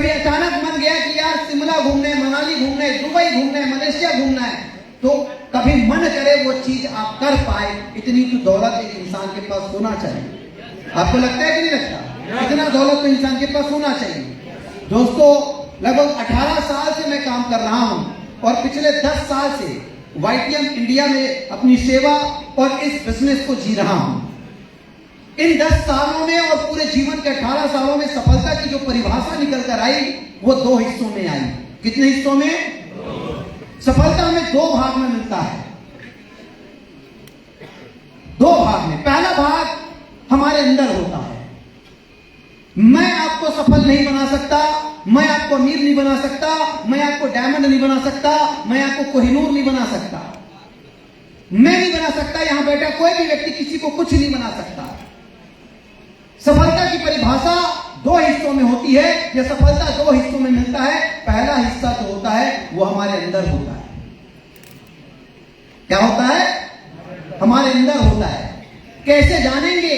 अचानक मन गया कि यार शिमला घूमने, मनाली घूमने, दुबई घूमने, मलेशिया घूमना है, तो कभी मन करे वो चीज आप कर पाए, इतनी तो दौलत एक इंसान के पास होना चाहिए। आपको लगता है कि नहीं लगता? इतना दौलत तो इंसान के पास होना चाहिए। दोस्तों, लगभग 18 साल से मैं काम कर रहा हूं और पिछले 10 साल से YTM इंडिया में अपनी सेवा और इस बिजनेस को जी रहा हूं। इन 10 सालों में और पूरे जीवन के 18 सालों में सफलता की जो परिभाषा निकल कर आई वो 2 हिस्सों में आई। कितने हिस्सों में? सफलता हमें 2 भाग में मिलता है, 2 भाग में। पहला भाग हमारे अंदर होता है। मैं आपको सफल नहीं बना सकता, मैं आपको अमीर नहीं बना सकता, मैं आपको डायमंड नहीं बना सकता, मैं आपको कोहिनूर नहीं बना सकता, मैं नहीं बना सकता। यहां बैठा कोई भी व्यक्ति किसी को कुछ नहीं बना सकता। सफलता की परिभाषा 2 हिस्सों में होती है। यह सफलता 2 हिस्सों में मिलता है। पहला हिस्सा जो होता है वो हमारे अंदर होता है। क्या होता है? हमारे अंदर होता है। कैसे जानेंगे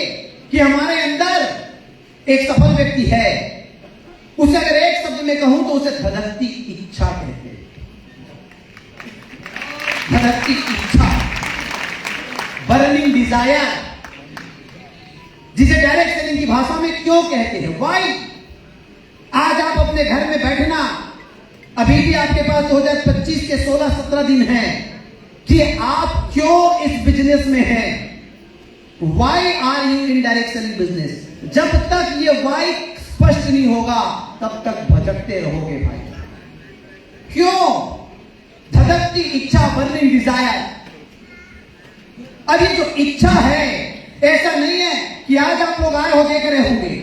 कि हमारे अंदर एक सफल व्यक्ति है? उसे अगर एक शब्द में कहूं तो उसे धड़कती इच्छा कहते हैं। धड़कती इच्छा, बर्निंग डिजायर, जिसे डायरेक्ट सेलिंग की भाषा में क्यों कहते हैं, वाई। आज आप अपने घर में बैठना, अभी भी आपके पास 2025 के 16-17 दिन हैं कि आप क्यों इस बिजनेस में हैं। Why are you in direct selling business? जब तक ये वाई स्पष्ट नहीं होगा तब तक भटकते रहोगे भाई। क्यों? धड़कती इच्छा, बर्निंग डिजायर। अब ये जो इच्छा है, ऐसा नहीं है कि आज आप लोग आए हो देख रहे होंगे।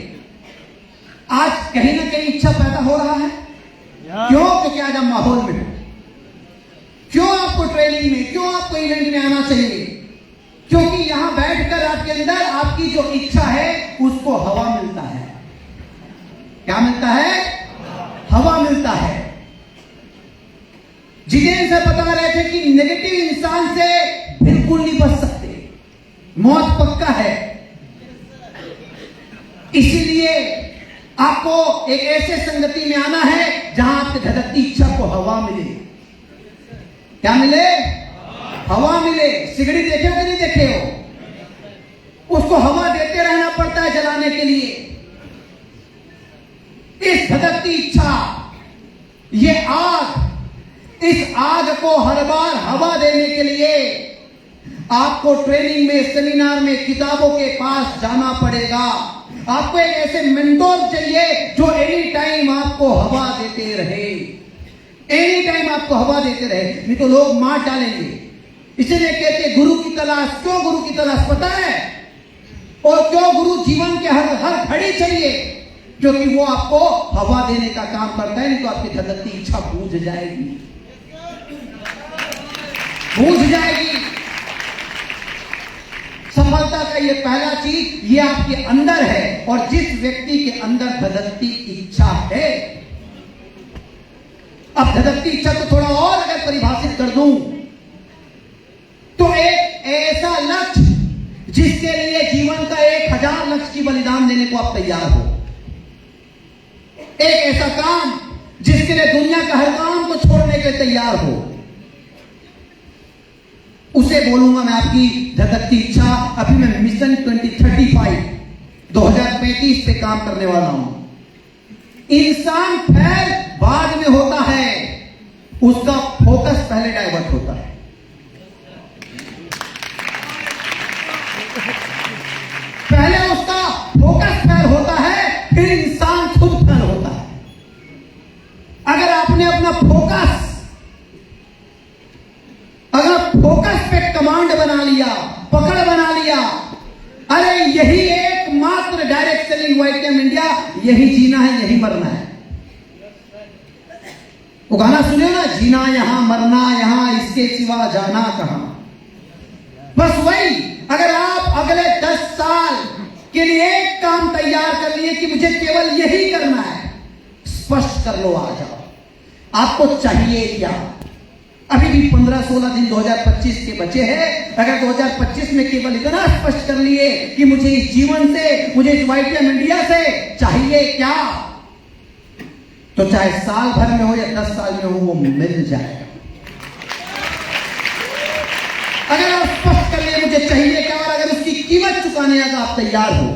आज कहीं ना कहीं इच्छा पैदा हो रहा है। क्यों? क्योंकि आज आप माहौल में हो। क्यों आपको ट्रेनिंग में, क्यों आपको इवेंट में आना चाहिए? क्योंकि यहां बैठकर आपके अंदर आपकी जो इच्छा है उसको हवा मिलता है। क्या मिलता है? हवा मिलता है। जितेंद्र से बता रहे थे कि नेगेटिव इंसान से बिल्कुल नहीं बच सकते, मौत पक्का है। इसीलिए आपको एक ऐसे संगति में आना है जहां आपके धड़कती इच्छा को हवा मिले। क्या मिले? हवा मिले। सिगड़ी देखे हो कि नहीं देखे हो? उसको हवा देते रहना पड़ता है जलाने के लिए। इस धड़कती इच्छा, ये आग, इस आग को हर बार हवा देने के लिए आपको ट्रेनिंग में, सेमिनार में, किताबों के पास जाना पड़ेगा। आपको एक ऐसे मेंटोर चाहिए जो एनी टाइम आपको हवा देते रहे, एनी टाइम आपको हवा देते रहे, नहीं तो लोग मार डालेंगे। इसलिए कहते गुरु की तलाश। क्यों गुरु की तलाश पता है? और क्यों गुरु जीवन के हर घड़ी चाहिए? क्योंकि वो आपको हवा देने का काम करता है, नहीं तो आपकी धड़कती इच्छा बूझ जाएगी, बूझ जाएगी। सफलता का ये पहला चीज, ये आपके अंदर है। और जिस व्यक्ति के अंदर धड़कती इच्छा है, अब धड़कती इच्छा को थोड़ा और अगर परिभाषित कर दूं तो एक ऐसा लक्ष्य जिसके लिए जीवन का 1000 लक्ष्य की बलिदान देने को आप तैयार हो। एक ऐसा काम जिसके लिए दुनिया का हर काम को छोड़ने के तैयार हो, उसे बोलूंगा मैं आपकी धड़कती इच्छा। अभी मैं मिशन 2035 2035 पे काम करने वाला हूं। इंसान फैल बाद में होता है, उसका फोकस पहले डाइवर्ट होता है। पहले उसका फोकस फैल होता है, फिर इंसान खुद फैल होता है। अगर आपने अपना फोकस पे कमांड बना लिया, पकड़ बना लिया, अरे यही एकमात्र डायरेक्ट सेलिंग YTM इंडिया, यही जीना है, यही मरना है। वो गाना सुने ना, जीना यहां, मरना यहां, इसके सिवा जाना कहां। बस वही। अगर आप अगले 10 साल के लिए एक काम तैयार कर लिए कि मुझे केवल यही करना है, स्पष्ट कर लो। आ जाओ, आपको चाहिए क्या? अभी भी 15-16 दिन 2025 के बचे हैं। अगर 2025 में केवल इतना स्पष्ट कर लिए कि मुझे इस जीवन से, मुझे इस YTM इंडिया से चाहिए क्या, तो चाहे साल भर में हो या 10 साल में हो, वो मिल जाएगा। अगर आप स्पष्ट कर लिए मुझे चाहिए क्या, और अगर उसकी कीमत चुकाने का आप तैयार हो,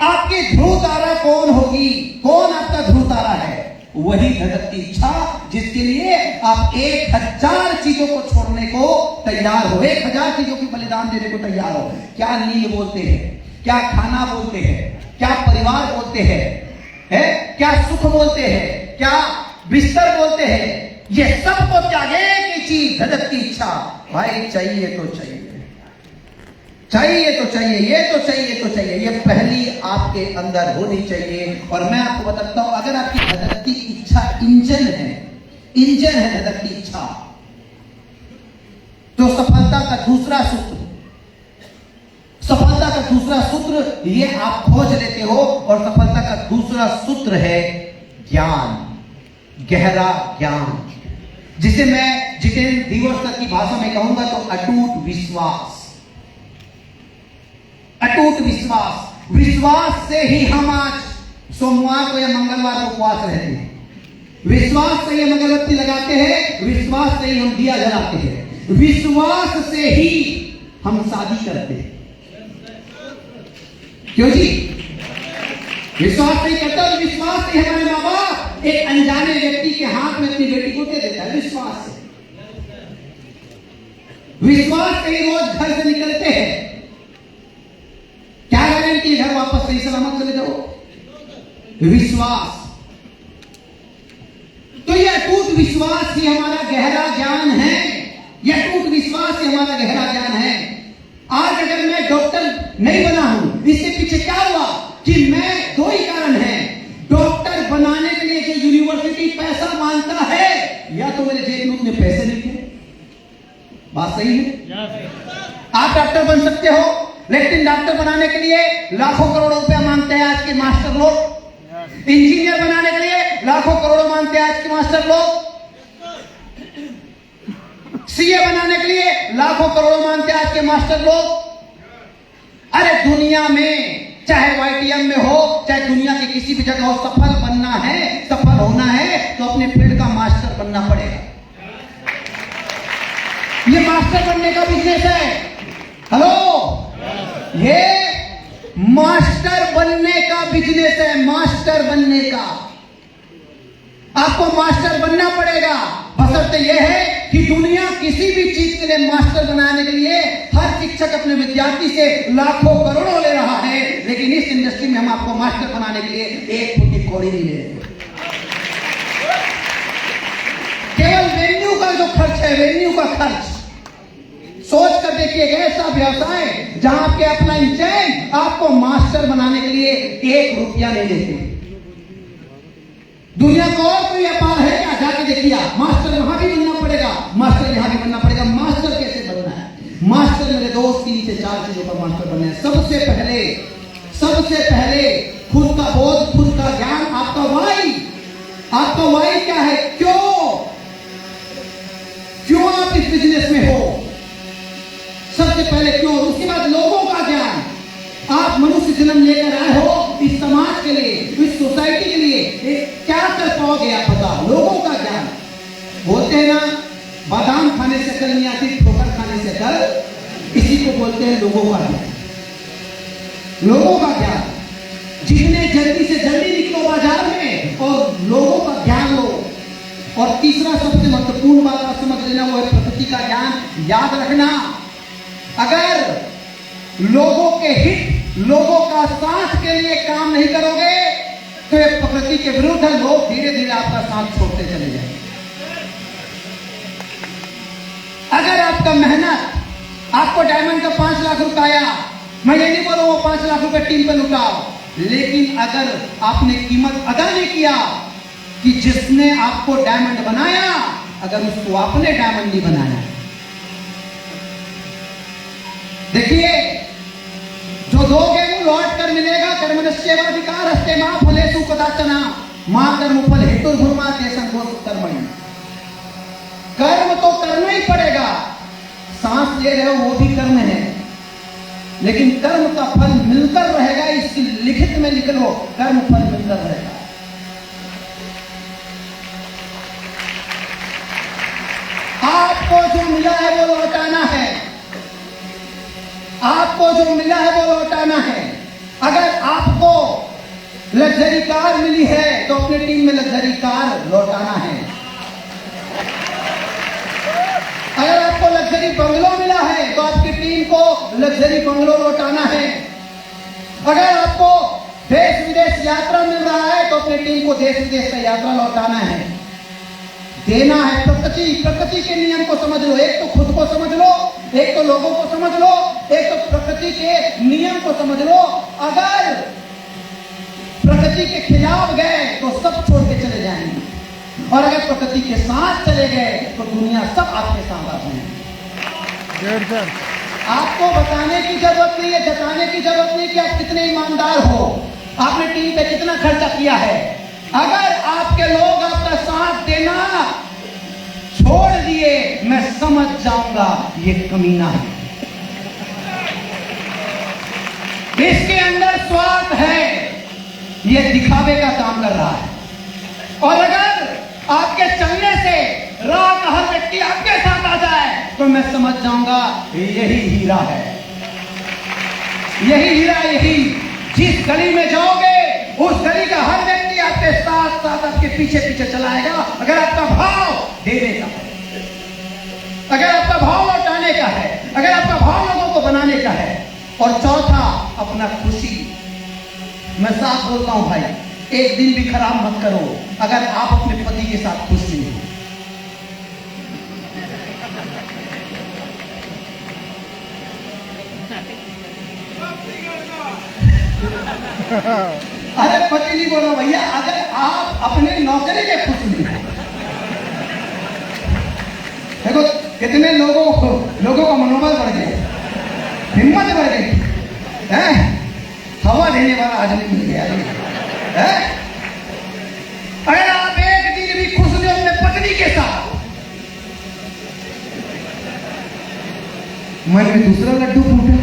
आपकी ध्रुव तारा कौन होगी? कौन आपका ध्रुव तारा है? वही धड़कती इच्छा जिसके लिए आप 1000 चीजों को छोड़ने को तैयार हो, 1000 चीजों की बलिदान देने को तैयार हो। क्या नींद बोलते हैं, क्या खाना बोलते हैं, क्या परिवार बोलते हैं, है क्या सुख बोलते हैं, क्या बिस्तर बोलते हैं, ये सब को त्यागे की चीज धड़कती इच्छा। भाई चाहिए तो चाहिए, चाहिए तो चाहिए, ये तो चाहिए तो चाहिए, ये पहली आपके अंदर होनी चाहिए। और मैं आपको बताता हूं, अगर आपकी धड़कती इच्छा इंजन है धड़कती इच्छा, तो सफलता का दूसरा सूत्र ये आप खोज लेते हो, और सफलता का दूसरा सूत्र है ज्ञान, गहरा ज्ञान, जिसे मैं जितेंद्र दिवस की भाषा में कहूंगा तो अटूट विश्वास। अटूट विश्वास, विश्वास से ही हम आज सोमवार को या मंगलवार को उपवास रहते हैं, विश्वास से ही हम अगरबत्ती लगाते हैं, विश्वास से ही हम दिया जलाते हैं, विश्वास से ही हम शादी करते हैं। क्यों जी? विश्वास नहीं करता, और विश्वास से हमारे माँ बाप एक अनजाने व्यक्ति के हाथ में अपनी बेटी को दे देता है। विश्वास से ही रोज घर से निकलते हैं, क्या गारंटी घर वापस सही सलामत चले जाओ? विश्वास। तो यह अटूट विश्वास ही हमारा गहरा ज्ञान है, यह अटूट विश्वास ही हमारा गहरा ज्ञान है। आज अगर मैं डॉक्टर नहीं बना हूं, इसके पीछे क्या हुआ कि मैं, दो ही कारण है, डॉक्टर बनाने के लिए जो यूनिवर्सिटी पैसा मांगता है, या तो मेरे जेब में उतने पैसे नहीं थे। बात सही है? आप डॉक्टर बन सकते हो, लेकिन डॉक्टर बनाने के लिए लाखों करोड़ों रुपया मांगते हैं आज के मास्टर लोग। इंजीनियर बनाने के लिए लाखों करोड़ों मांगते हैं आज के मास्टर लोग। सीए बनाने के लिए लाखों करोड़ों मांगते हैं आज के मास्टर लोग। अरे दुनिया में चाहे वाईटीएम में हो, चाहे दुनिया की किसी भी जगह हो, सफल बनना है, सफल होना है तो अपने फील्ड का मास्टर बनना पड़ेगा। ये मास्टर बनने का बिजनेस है। हेलो, ये मास्टर बनने का बिजनेस है, मास्टर बनने का। आपको मास्टर बनना पड़ेगा, बशर्ते यह है कि दुनिया किसी भी चीज के लिए मास्टर बनाने के लिए हर शिक्षक अपने विद्यार्थी से लाखों करोड़ों ले रहा है, लेकिन इस इंडस्ट्री में हम आपको मास्टर बनाने के लिए 1 फुट की कौड़ी नहीं ले रहे। केवल वेन्यू का जो खर्च है, वेन्यू का खर्च सोच कर देखिए, ऐसा व्यवसाय जहां आपके अपना इंचेंज आपको मास्टर बनाने के लिए 1 रुपया नहीं देते। दुनिया का और कोई व्यापार है क्या? जाके देखिए, मास्टर वहां भी बनना पड़ेगा, मास्टर यहां भी बनना पड़ेगा। मास्टर कैसे बनना है? मास्टर मेरे दोस्त 3 से 4 चीजों का मास्टर बनना है। सबसे पहले खुद का बोध, खुद का ज्ञान, आपका वाई क्या है? क्यों आप इस बिजनेस में हो? सबसे पहले क्यों, उसके बाद लोगों का ज्ञान। आप मनुष्य जन्म लेकर आए हो इस समाज के लिए, इस सोसाइटी के लिए, क्या कर पाओगे आप बताओ? लोगों का ज्ञान। बोलते हैं ना, बादाम खाने से अकल नहीं आती, ठोकर खाने से अकल, इसी को बोलते हैं लोगों का ज्ञान। लोगों का ज्ञान, जितने जल्दी से जल्दी निकलो बाजार में और लोगों का ज्ञान लो। और तीसरा सबसे महत्वपूर्ण बात आप समझ लेना, वो है प्रकृति का ज्ञान। याद रखना, अगर लोगों के हित, लोगों का साथ के लिए काम नहीं करोगे तो ये प्रकृति के विरुद्ध है। लोग धीरे धीरे आपका साथ छोड़ते चले जाएंगे। अगर आपका मेहनत आपको डायमंड का 5 लाख रुपया आया, मैं ये नहीं बोलूं वो 5 लाख रुपए टीम पर लुटाओ, लेकिन अगर आपने कीमत अदा नहीं किया कि जिसने आपको डायमंड बनाया, अगर उसको आपने डायमंड नहीं बनाया, देखिए जो दोगे वो लौट कर मिलेगा। कर्मण्येवाधिकार हस्ते मां फलेषु कदाचन मां कर्मफल हेतुर्भुर्मा तेषां कर्मणि। कर्म तो करना ही पड़ेगा। सांस ले रहे हो वो भी कर्म है, लेकिन कर्म का फल मिलकर रहेगा। इसकी लिखित में लिख लो, कर्म फल मिलकर रहेगा। मिला है वो लौटाना है। आपको जो मिला है वो लौटाना है। अगर आपको लग्जरी कार मिली है तो अपनी टीम में लग्जरी कार लौटाना है। अगर आपको लग्जरी बंगलो मिला है तो आपकी टीम को लग्जरी बंगलो लौटाना है। अगर आपको देश विदेश यात्रा मिल रहा है तो अपनी टीम को देश विदेश का यात्रा लौटाना है। देना है प्रकृति के नियम को समझ लो। एक तो खुद को समझ लो, एक तो लोगों को समझ लो, एक तो प्रकृति के नियम को समझ लो। अगर प्रकृति के खिलाफ गए तो सब छोड़ के चले जाएंगे, और अगर प्रकृति के साथ चले गए तो दुनिया सब आपके साथ आ जाएंगे। आपको बताने की जरूरत नहीं है, जताने की जरूरत नहीं कि आप कितने ईमानदार हो, आपने टीम पे कितना खर्चा किया है। अगर आपके लोग आपका साथ देना छोड़ दिए, मैं समझ जाऊंगा ये कमीना है, इसके अंदर स्वार्थ है, ये दिखावे का काम कर रहा है। और अगर आपके चलने से राह का हर व्यक्ति आपके साथ आ जाए तो मैं समझ जाऊंगा यही हीरा है, यही हीरा, यही जिस गली में जाओगे उस गली का हर व्यक्ति आपके साथ साथ आपके पीछे पीछे चलाएगा। अगर आपका भाव देने का है, अगर आपका भाव लौटाने का है, अगर आपका भाव लोगों को बनाने का है। और चौथा, अपना खुशी। मैं साफ बोलता हूं भाई, एक दिन भी खराब मत करो अगर आप अपने पति के साथ खुश नहीं हो। अरे पति नहीं बोला भैया, अगर आप अपने नौकरी के खुश नहीं हो। देखो कितने लोगों का मनोबल बढ़ गया, हिम्मत बढ़ गई है। हवा देने वाला आदमी मिल गया है। अगर आप एक दिन भी खुश नहीं अपने पत्नी के साथ, मन में दूसरा लड्डू फूटा।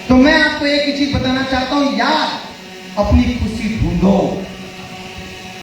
तो मैं आपको एक ही चीज बताना चाहता हूं, यार अपनी खुशी ढूंढो।